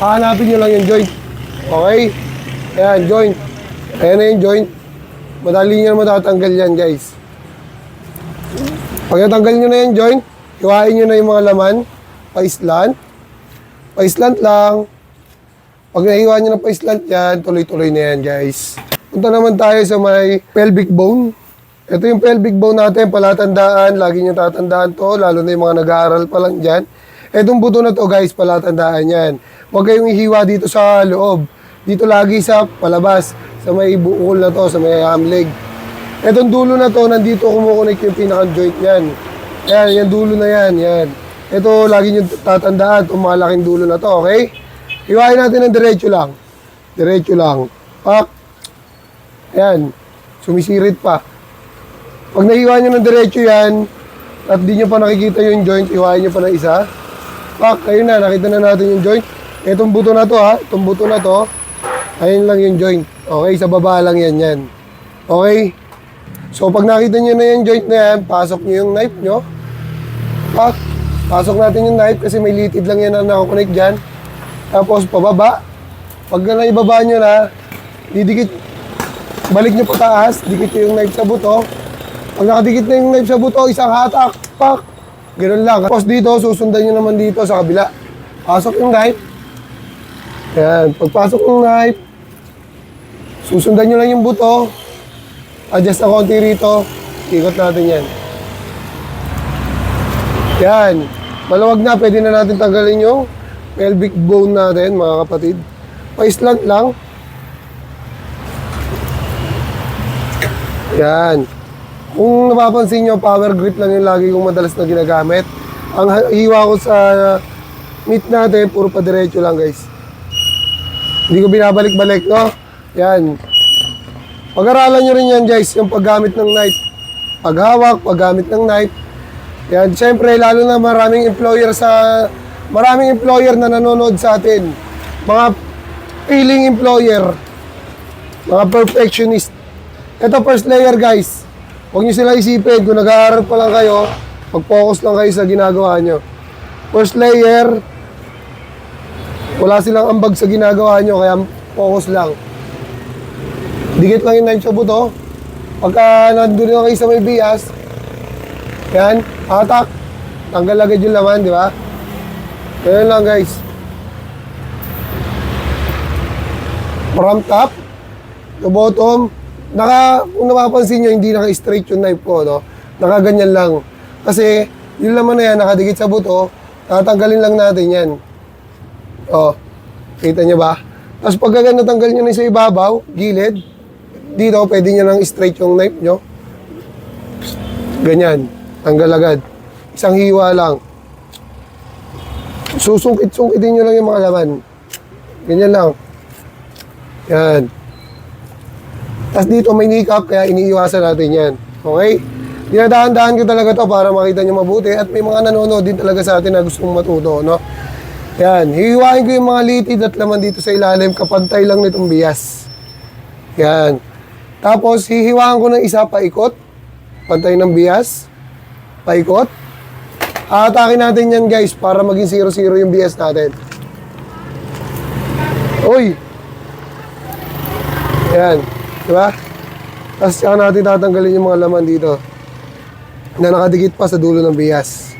Hahanapin nyo lang yung joint. Okay? Ayan, joint. Ayan na yung joint. Madali nyo na matatanggal yan, guys. Pag natanggal nyo na yung joint, hiwain nyo na yung mga laman. Pa-islant. Pa-islant lang. Pag nahiwa nyo na pa-islant yan, tuloy-tuloy na yan, guys. Punta naman tayo sa may pelvic bone. Ito yung pelvic bone natin, palatandaan. Lagi nyo tatandaan to, lalo na yung mga nag-aaral pa lang dyan. Etong buto na to, guys, palatandaan yan. Huwag kayong ihiwa dito sa loob. Dito lagi sa palabas, sa may bukol na to, sa may hamleg. Etong dulo na to, nandito kumukunik yung pinaka-joint yan. Ayan, yung dulo na yan, yan. Ito, lagi nyo tatandaan, itong malaking dulo na to, okay? Hiwain natin ng diretso lang. Diretso lang. Pak. Ayan, sumisirit pa. Pag nahiwa nyo ng diretso yan, at di nyo pa nakikita yung joint, hiwain nyo pa ng isa. Pak, ayun na, nakita na natin yung joint. Itong buto na to ha, itong buto na to, ayun lang yung joint. Okay, sa baba lang yan, yan. Okay? So, pag nakita nyo na yung joint na yan, pasok nyo yung knife nyo. Pak, pasok natin yung knife kasi may litid lang yan na nakakonect dyan. Tapos, pababa. Pag na ibaba nyo na, didikit, balik nyo pataas, dikit yung knife sa buto. Pag nakadikit na yung knife sa buto, isang hatak, pak. Ganun lang. Tapos dito, susundan nyo naman dito sa kabila. Pasok yung knife. Ayan. Pagpasok yung knife, susundan nyo lang yung buto. Adjust na konti rito. Ikot natin yan. Yan. Maluwag na. Pwede na natin tanggalin yung pelvic bone natin, mga kapatid. Pa-islant lang. Yan. Kung napapansin nyo, power grip lang yung lagi kong madalas na ginagamit. Ang hiwa ko sa meat natin, puro pa diretso lang, guys. Hindi ko binabalik-balik, no? Yan. Pag-aralan nyo rin yan, guys, yung paggamit ng knife. Paghawak, paggamit ng knife. Yan. Siyempre, lalo na maraming employer na nanonood sa atin. Mga feeling employer. Mga perfectionist. Ito, first layer, guys. Huwag nyo sila isipin. Kung nag-aaral pa lang kayo, mag-focus lang kayo sa ginagawa nyo. First layer, wala silang ambag sa ginagawa nyo, kaya focus lang. Dikit lang yung knife sa buto. Pagka nandun na kayo sa may bias, yan, hatak. Tanggal agad yung laman, di ba? Ganyan lang, guys. From top to bottom, kung napapansin nyo, hindi naka-straight yung knife ko, no? Nakaganyan lang. Kasi, yung laman na yan, nakadikit sa buto, tatanggalin lang natin yan. O, kita nyo ba? Tapos pagka natanggal nyo na sa ibabaw, gilid, dito, pwede nyo lang straight yung knife nyo. Ganyan, tanggal agad. Isang hiwa lang. Susungkit-sungkitin nyo lang yung mga laman. Ganyan lang. Yan. Tapos dito may kneecap, kaya iniiwasan natin yan. Okay? Dinadahan-dahan ko talaga to para makita nyo mabuti. At may mga nanonood din talaga sa atin na gustong matuto, no? Yan. Hihiwain ko yung mga litid at laman dito sa ilalim. Kapantay lang nitong bias. Yan. Tapos, hihiwain ko ng isa paikot. Pantay ng bias. Paikot. Aatakin natin yan, guys, para maging 0-0 yung bias natin. Uy! Yan. Diba? Tapos saka natin tatanggalin yung mga laman dito na nakadikit pa sa dulo ng bias.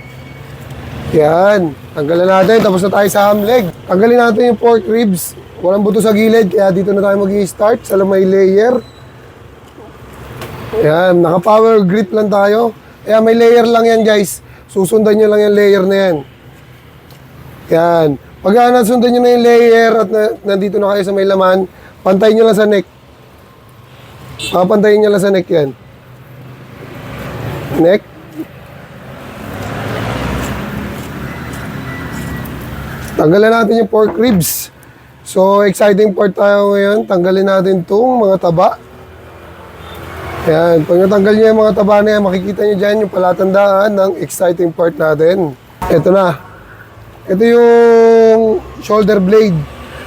Yan. Tanggalan natin. Tapos na tayo sa ham leg. Tanggalin natin yung pork ribs. Walang buto sa gilid. Kaya dito na tayo mag-i-start sa may layer. Yan. Naka-power grip lang tayo. Kaya may layer lang yan, guys. Susundan nyo lang yung layer na yan. Yan. Pag nasundan nyo na yung layer at nandito na kayo sa may laman, pantay nyo lang sa neck. Papantayin nyo lang sa neck yan. Neck. Tanggalin natin yung pork ribs. So, exciting part tayo ngayon. Tanggalin natin itong mga taba. Ayan. Pag natanggal nyo yung mga taba na yan, makikita nyo dyan yung palatandaan ng exciting part natin. Ito na. Ito yung shoulder blade.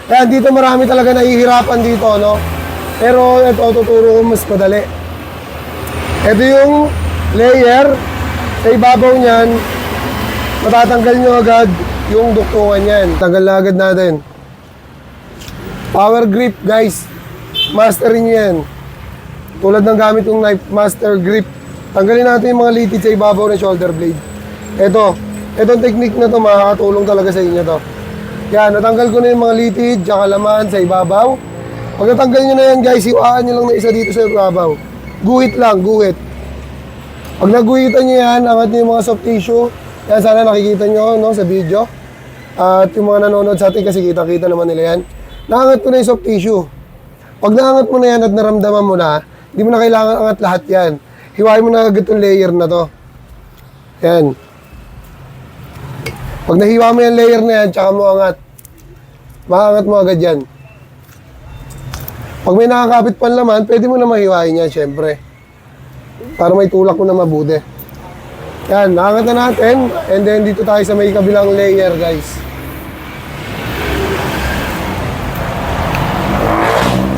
Ayan, dito marami talaga nahihirapan dito, no? Pero ito, tuturo ko mas madali. Ito yung layer. Sa ibabaw niyan, matatanggal nyo agad yung duktungan yan. Tanggal na agad natin. Power grip, guys. Masterin nyo yan. Tulad ng gamit kong knife, master grip. Tanggalin natin yung mga litid sa ibabaw ng shoulder blade. Itong technique na to, makakatulong talaga sa inyo to. Yan, natanggal ko na yung mga litid, tsaka laman sa ibabaw. Pag natanggal nyo na yan, guys, iwaan nyo lang na isa dito sa ibabaw. Guhit lang, guhit. Pag naguhitan nyo yan, angat nyo yung mga soft tissue. Yan, sana nakikita nyo no, sa video. At yung mga nanonood sa atin kasi kita-kita naman nila yan. Naangat ko na yung soft tissue. Pag naangat mo na yan at naramdaman mo na, hindi mo na kailangan angat lahat yan. Hiwain mo na agad yung layer na to. Yan. Pag nahiwa mo yung layer na yan, tsaka mo angat. Maangat mo agad yan. Pag may nakakapit pa naman, pwede mo na mahiwain yan, syempre. Para may tulak mo na mabuti. Yan, naangat na natin. And then dito tayo sa may kabilang layer, guys.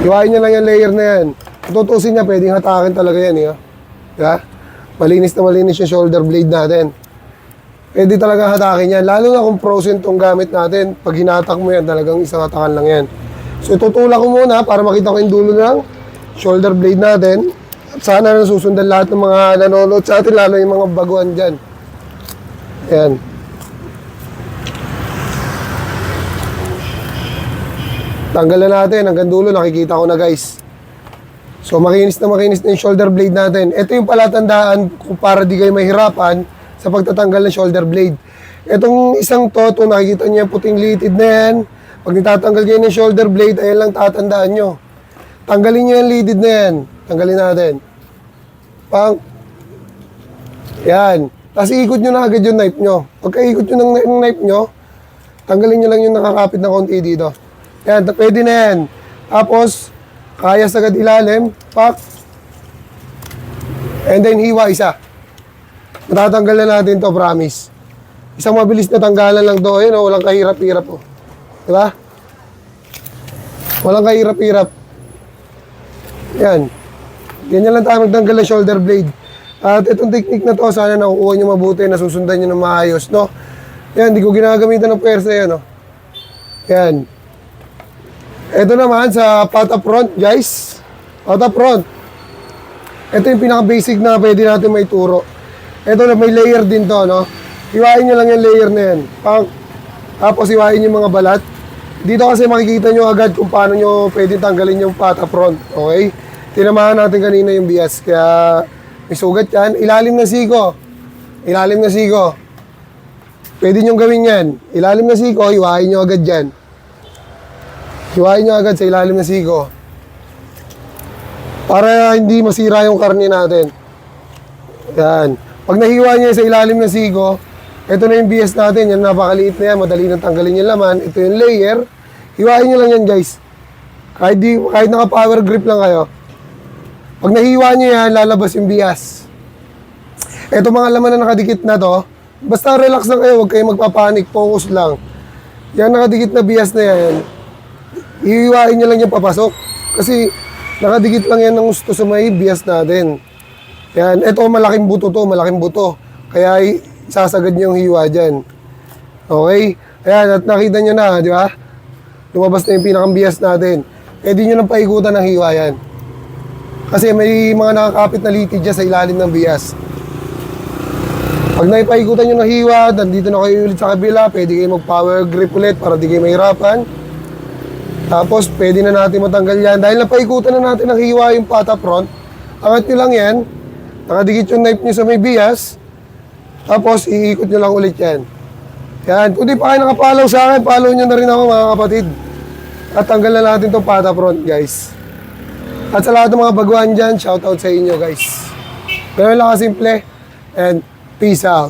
Hiwain nyo lang yung layer na yan. Tutusin niya, pwedeng hatakin talaga yan. Diba? Malinis na malinis yung shoulder blade natin. Pwede talaga hatakin yan. Lalo na kung frozen tong gamit natin. Pag hinatak mo yan, talagang isang hatakan lang yan. So itutulak ko muna para makita ko yung dulo ng shoulder blade natin. At sana nasusundan lahat ng mga nanonood sa atin, lalo yung mga baguhan dyan. Ayan. Tanggalan natin hanggang dulo, nakikita ko na, guys. So makinis na yung shoulder blade natin. Ito yung palatandaan kung para di kayo mahirapan sa pagtatanggal ng shoulder blade. Itong isang to nakikita niyo yung puting litid na yan. Pag nitatanggal kayo ng shoulder blade, ayan lang tatandaan nyo. Tanggalin nyo yung litid na yan. Tanggalin natin. Pang. Yan. Tapos iikot nyo na agad yung knife nyo. Pagka ikot nyo ng knife nyo, tanggalin nyo lang yung nakakapit na konti dito. Yan, pwede na yan. Tapos, kaya sagad ilalim, pak. And then hiwa isa. Matatanggal na natin to, promise. Isang mabilis na tanggalan lang to. Ayun, walang kahirap-hirap. Diba? Walang kahirap-hirap. Yan. Ganyan lang tayo magtanggal ng shoulder blade. At itong technique na to, sana nakukuha nyo mabuti, nasusundan nyo ng maayos, no? Yan, di ko ginagamitan ng pwersa yan, no? Yan. Ito naman sa pata front, guys. Pata front. Ito yung pinaka-basic na pwede natin may turo. Ito na may layer din to, no? Hiwain nyo lang yung layer na yan. Tapos hiwain yung mga balat. Dito kasi makikita nyo agad kung paano nyo pwede tanggalin yung pata front. Okay? Tinamahan natin kanina yung bias. Kaya may sugat yan. Ilalim na siko. Ilalim na siko. Pwede nyo gawin yan. Ilalim na siko, hiwain nyo agad yan. Hiwain nyo agad sa ilalim na siko. Para hindi masira yung karne natin. Yan. Pag nahiwa nyo sa ilalim na siko, ito na yung bias natin. Yan, napakaliit na yan. Madali nang tanggalin yung laman. Ito yung layer. Hiwain nyo lang yan, guys. Kahit naka-power grip lang kayo. Pag nahiwa nyo yan, lalabas yung bias. Ito mga laman na nakadikit na to, basta relax lang kayo. Huwag kayo magpapanik. Focus lang. Yan nakadikit na bias na yan. Hihiwain nyo lang yung papasok. Kasi nakadikit lang yan ng gusto sa may bias natin. Yan. Ito malaking buto to. Malaking buto. Kaya sasagad nyo yung hiwa dyan. Okay? Ayan, at nakita nyo na, di ba? Lumabas na yung pinakang bias natin. Eh, di nyo lang paikutan ng hiwa yan. Kasi may mga nakakapit na litid dyan sa ilalim ng bias. Pag naipaikutan nyo ng hiwa, nandito na kayo ulit sa kabila, pwede kayo mag-power grip ulit para di kayo mahirapan. Tapos, pwede na natin matanggal yan. Dahil napaikutan na natin ng hiwa yung pata front, angat nyo lang yan, nakadikit yung knife nyo sa may bias, tapos, iikot nyo lang ulit yan. Yan. Kung di pa kayo nakapalaw sa akin, follow nyo na rin ako mga kapatid. At tanggal na natin itong pata front, guys. At sa lahat ng mga baguhan dyan, shoutout sa inyo, guys. Ganun lang kasimple. And peace out.